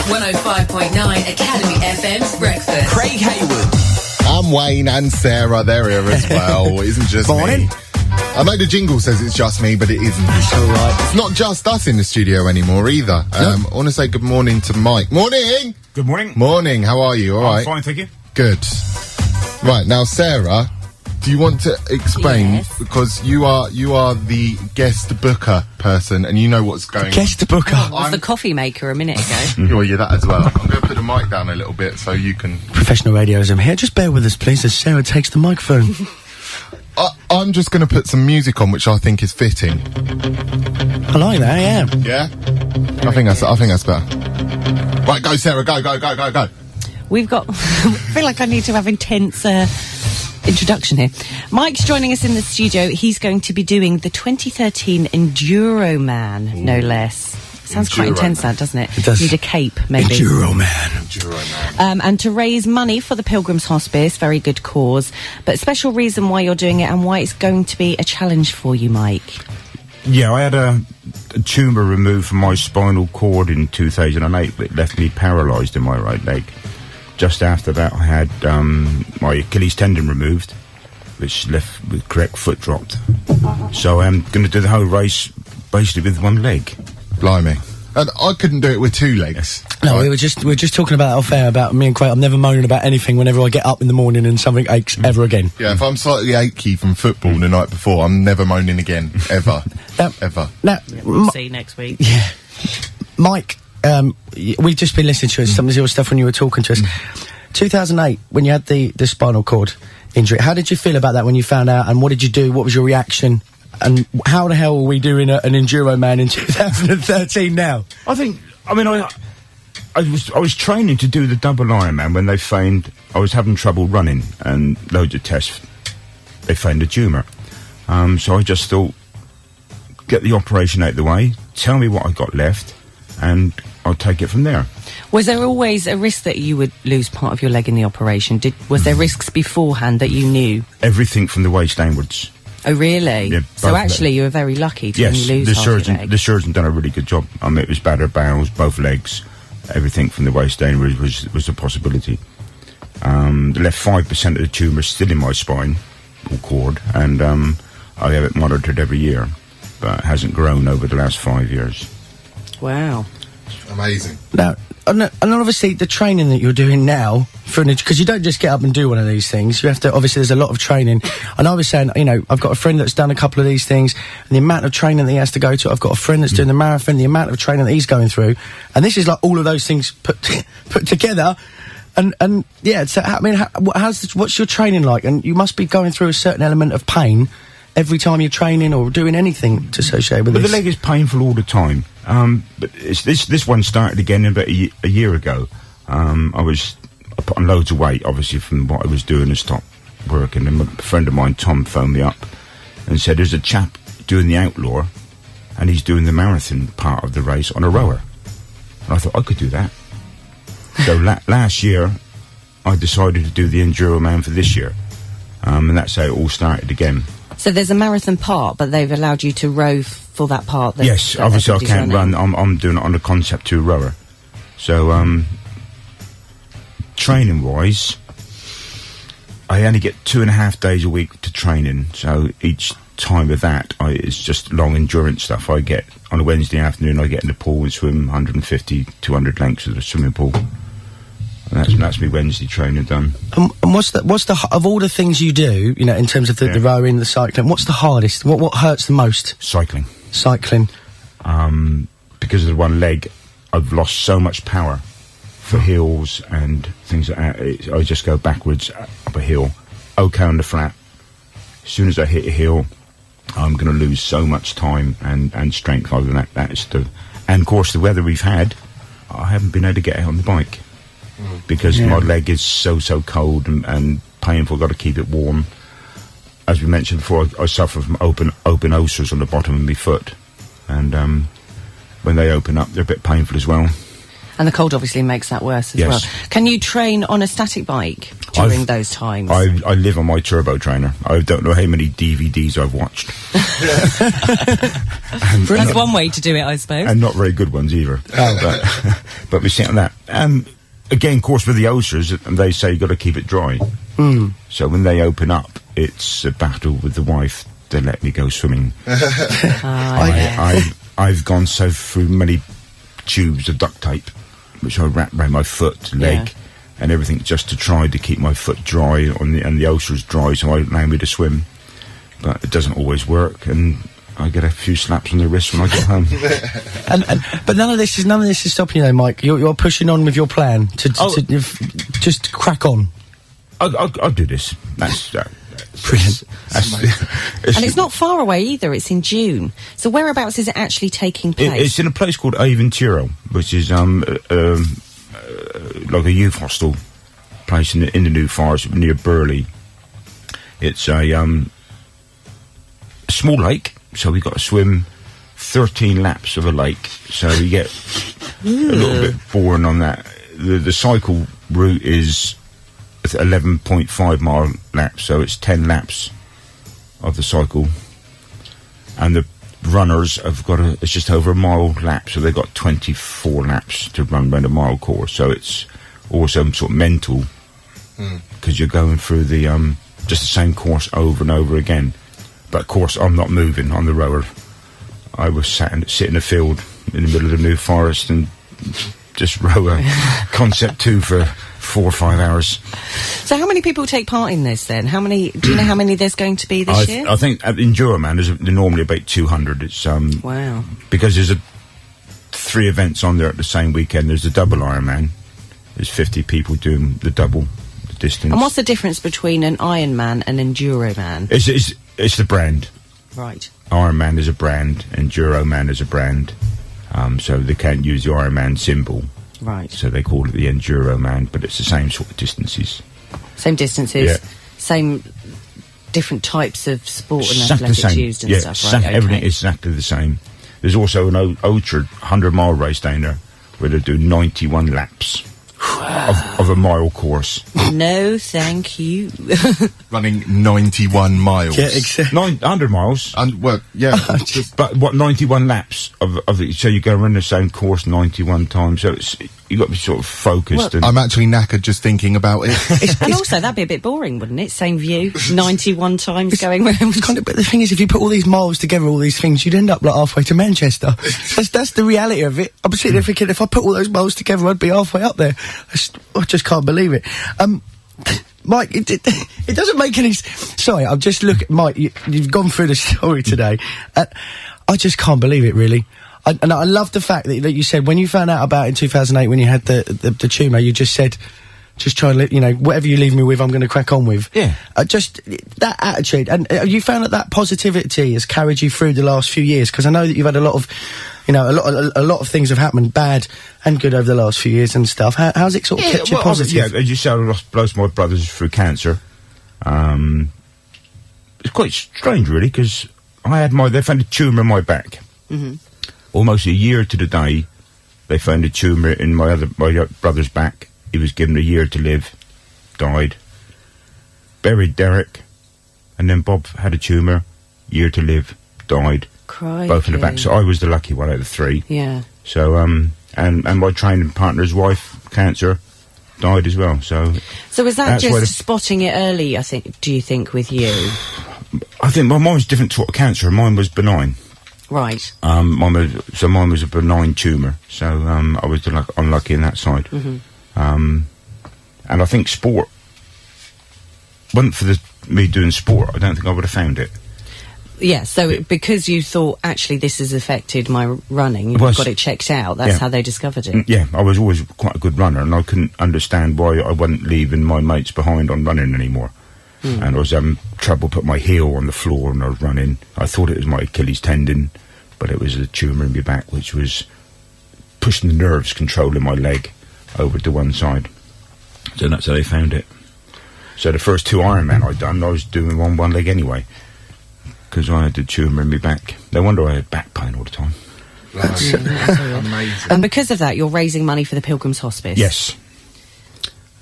105.9 Academy FM's Breakfast. Craig Haywood. I'm Wayne and Sarah, they're here as well. It isn't just Morning. me. I know the jingle says it's just me, but it isn't. It's all right. It's not just us in the studio anymore either. I want to say good morning to Mike. Morning! Good morning. Morning, how are you? All right? I'm fine, thank you. Good. Right, now Sarah, do you want to explain, Yes. because you are the guest booker person and you know what's going on. Guest booker. I was the coffee maker a minute ago. Well, yeah, that as well. I'm going to put the mic down a little bit so you can... Professional radioism here. Just bear with us, please, as Sarah takes the microphone. I'm just going to put some music on, which I think is fitting. I like that, yeah. Yeah? I think that's better. Right, go Sarah, go. We've got... I feel like I need to have intense introduction here. Mike's joining us in the studio. He's going to be doing the 2013 Enduroman, no less. Sounds quite intense, that, doesn't it? It does. Need a cape, maybe. Enduroman. And to raise money for the Pilgrim's Hospice, very good cause. But special reason why you're doing it and why it's going to be a challenge for you, Mike. Yeah, I had a tumour removed from my spinal cord in 2008, but it left me paralysed in my right leg. Just after that, I had my Achilles tendon removed, which left the correct foot dropped. So I'm going to do the whole race basically with one leg. Blimey. And I couldn't do it with two legs. No, Right. we were just talking about that off air, about me and Craig. I'm never moaning about anything whenever I get up in the morning and something aches ever again. Yeah, if I'm slightly achy from football the night before, I'm never moaning again. Ever. Ever. Now, We'll see next week. yeah. Mike, we've just been listening to some of your stuff when you were talking to us. 2008, when you had the spinal cord injury, how did you feel about that when you found out, and what did you do? What was your reaction? And how the hell are we doing an Enduroman in 2013 now? I was training to do the double Ironman when they found I was having trouble running, and loads of tests, they found a tumour. So I just thought, get the operation out of the way, tell me what I got left, and I'll take it from there. Was there always a risk that you would lose part of your leg in the operation? Was there risks beforehand that you knew? Everything from the waist downwards. Oh, really? Yeah, So both actually, you were very lucky to only Yes, lose the half your surgeon leg. the surgeon done a really good job. I mean, it was battered bowels, both legs, everything from the waist downwards was a possibility. They left 5% of the tumour still in my spine or cord, and I have it monitored every year, but it hasn't grown over the last 5 years. Wow. Amazing. Now, and obviously the training that you're doing now, because you don't just get up and do one of these things, you have to, obviously there's a lot of training. And I was saying, I've got a friend that's done a couple of these things, and the amount of training that he has to go to, I've got a friend that's doing the marathon, the amount of training that he's going through, and this is like all of those things put together. And yeah, so, I mean, what's your training like? And you must be going through a certain element of pain every time you're training or doing anything to associate with But this. the leg is painful all the time. But this one started again about a year ago. I put on loads of weight, obviously, from what I was doing and stopped working. And a friend of mine, Tom, phoned me up and said, there's a chap doing the outlaw, and he's doing the marathon part of the race on a rower. And I thought, I could do that. So last year, I decided to do the Enduroman for this year. And that's how it all started again. So there's a marathon part, but they've allowed you to row for that part. Yes, obviously I can't run. I'm doing it on the Concept 2 rower. So, training-wise, I only get 2.5 days a week to training. So each time of that, it's just long endurance stuff. I get, on a Wednesday afternoon, I get in the pool and swim 150, 200 lengths of the swimming pool. And that's my Wednesday training done. And what's the of all the things you do, in terms of the rowing, the cycling, what's the hardest? What hurts the most? Cycling. Cycling. Because of the one leg, I've lost so much power for hills and things like that. I just go backwards up a hill, okay on the flat. As soon as I hit a hill, I'm going to lose so much time and strength. Other than that, and of course the weather we've had, I haven't been able to get out on the bike. Because my leg is so cold and painful. Got to keep it warm. As we mentioned before, I suffer from open ulcers on the bottom of my foot, and when they open up, they're a bit painful as well. And the cold obviously makes that worse as well. Can you train on a static bike? during those times? I live on my turbo trainer. I don't know how many DVDs I've watched. That's one way to do it, I suppose. And not very good ones either. But we sit on that. Again, of course, with the ulcers, they say you've got to keep it dry. So when they open up, it's a battle with the wife to let me go swimming. I've gone through many tubes of duct tape, which I wrap around my foot, leg, and everything, just to try to keep my foot dry and the ulcers dry, so I allow me to swim. But it doesn't always work, and I get a few slaps on the wrist when I get home. But none of this is stopping you, though, Mike. You're pushing on with your plan to just crack on. I'll do this. That's brilliant. And it's not far away either. It's in June. So whereabouts is it actually taking place? It's in a place called Aventuro, which is like a youth hostel place in the New Forest near Burley. It's a small lake, so we got to swim 13 laps of a lake. So you get a little bit boring on that. The cycle route is 11.5 mile laps, so it's 10 laps of the cycle, and the runners have got it's just over a mile lap, so they've got 24 laps to run around a mile course. So it's also sort of mental, because you're going through the just the same course over and over again. But of course I'm not moving on the rower. I was sit in the field in the middle of the New Forest and just row a Concept 2 for 4 or 5 hours. So how many people take part in this then? Do you know how many there's going to be this year? I think at Enduroman there's normally about 200. It's wow. Because there's 3 events on there at the same weekend. There's the double Ironman. There's 50 people doing the double distance. And what's the difference between an Ironman and Enduroman? It's the brand. Right. Ironman is a brand, Enduroman is a brand. So they can't use the Ironman symbol. Right. So they call it the Enduroman, but it's the same sort of distances. Same distances, same different types of sport and athletics used and stuff, right? Everything is exactly the same. There's also an ultra 100-mile race down there where they do 91 laps of a mile course. No, thank you. Running 91 miles. Yeah, exactly. 100 miles. Well, yeah. But what, 91 laps of it, so you go around the same course 91 times, so you've got to be sort of focused. Well, I'm actually knackered just thinking about it. And also, that'd be a bit boring, wouldn't it? Same view, 91 times going round. But the thing is, if you put all these miles together, all these things, you'd end up like halfway to Manchester. That's the reality of it. I'm sitting there thinking, if I put all those miles together, I'd be halfway up there. I just can't believe it. Mike, it doesn't make any... Sorry, I've just looked at... Mike, you've gone through the story today. I just can't believe it, really. And I love the fact that you said, when you found out about it in 2008, when you had the tumour, you just said, just try and, whatever you leave me with, I'm going to crack on with. Yeah. Just that attitude. And you found that positivity has carried you through the last few years? Because I know that you've had a lot of... a lot of things have happened, bad and good, over the last few years and stuff. How's it sort of kept you positive? Yeah, as you said, I lost both my brothers through cancer. It's quite strange, really, because they found a tumour in my back. Mm-hmm. Almost a year to the day, they found a tumour in my brother's back. He was given a year to live, died. Buried Derek, and then Bob had a tumour, year to live, died. Crikey. Both in the back, so I was the lucky one out of the 3. Yeah. So and my training partner's wife, cancer, died as well. So was that just spotting it early? Do you think with you? I think mine was different sort of cancer. Mine was benign. Right. Mine was a benign tumour. So I was unlucky in that side. Mm-hmm. And I think sport. Wasn't for me doing sport, I don't think I would have found it. Yeah, so because you thought, actually, this has affected my running, you've got it checked out, that's how they discovered it. Yeah, I was always quite a good runner, and I couldn't understand why I wasn't leaving my mates behind on running anymore. And I was having trouble putting my heel on the floor when I was running. I thought it was my Achilles tendon, but it was a tumour in my back, which was pushing the nerves, controlling my leg over to one side. So that's how they found it. So the first 2 Ironman I'd done, I was doing on one leg anyway, because I had a tumour in my back. No wonder I had back pain all the time. That's amazing. And because of that, you're raising money for the Pilgrim's Hospice. Yes.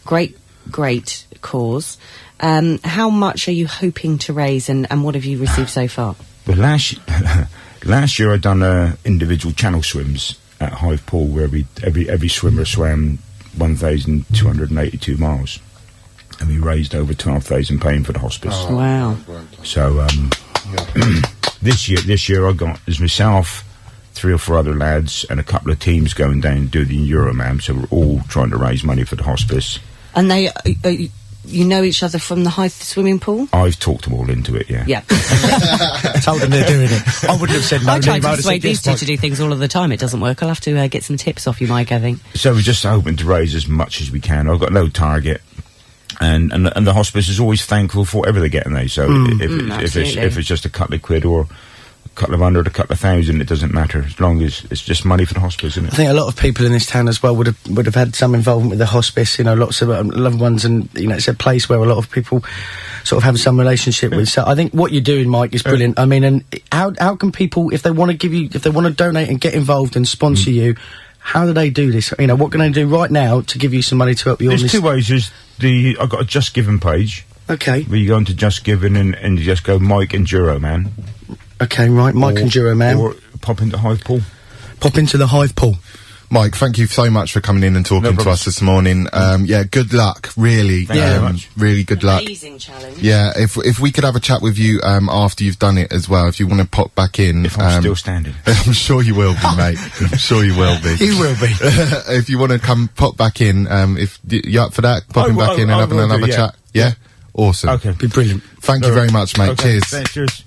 Great great cause. How much are you hoping to raise, and what have you received so far? Well, last year I done individual channel swims at Hythe Pool, where every swimmer swam 1,282 miles, and we raised over £12,000 for the hospice. Oh, wow! So this year I got, as myself, 3 or 4 other lads, and a couple of teams going down and do the Enduroman. So we're all trying to raise money for the hospice. And they. You know each other from the Hythe Swimming Pool? I've talked them all into it, yeah. Yeah. Told them they're doing it. I wouldn't have said no. I try to I'd have persuade said these two yes, to do things all of the time. It doesn't work. I'll have to get some tips off you, Mike, I think. So we're just hoping to raise as much as we can. I've got no target. And the hospice is always thankful for whatever they're getting there. So if it's just a couple of quid or a couple of hundred, a couple of thousand, it doesn't matter, as long as it's just money for the hospice, isn't it? I think a lot of people in this town as well would have had some involvement with the hospice. You know, lots of loved ones, and you know, it's a place where a lot of people sort of have some relationship with. So I think what you're doing, Mike, is brilliant. I mean, and how can people, if they want to give you, if they want to donate and get involved and sponsor you, how do they do this? You know, what can they do right now to give you some money to help you on this? There's 2 ways. I've got a Just Giving page. Okay. Where you go into Just Giving and you just go Mike Enduroman. Okay, right, Mike Enduroman. Or pop into Hythe Pool. Pop into the Hythe Pool. Mike, thank you so much for coming in and talking to us this morning. Yeah, good luck, really. Thank you very much. Really good luck. Amazing challenge. Yeah, if we could have a chat with you after you've done it as well, if you want to pop back in. If I'm still standing. I'm sure you will be, mate. I'm sure you will be. You will be. If you want to come pop back in, if you up for that, popping back in and having another chat. Yeah? Awesome. Okay. Be brilliant. Thank you very much, mate. Okay. Cheers. Cheers.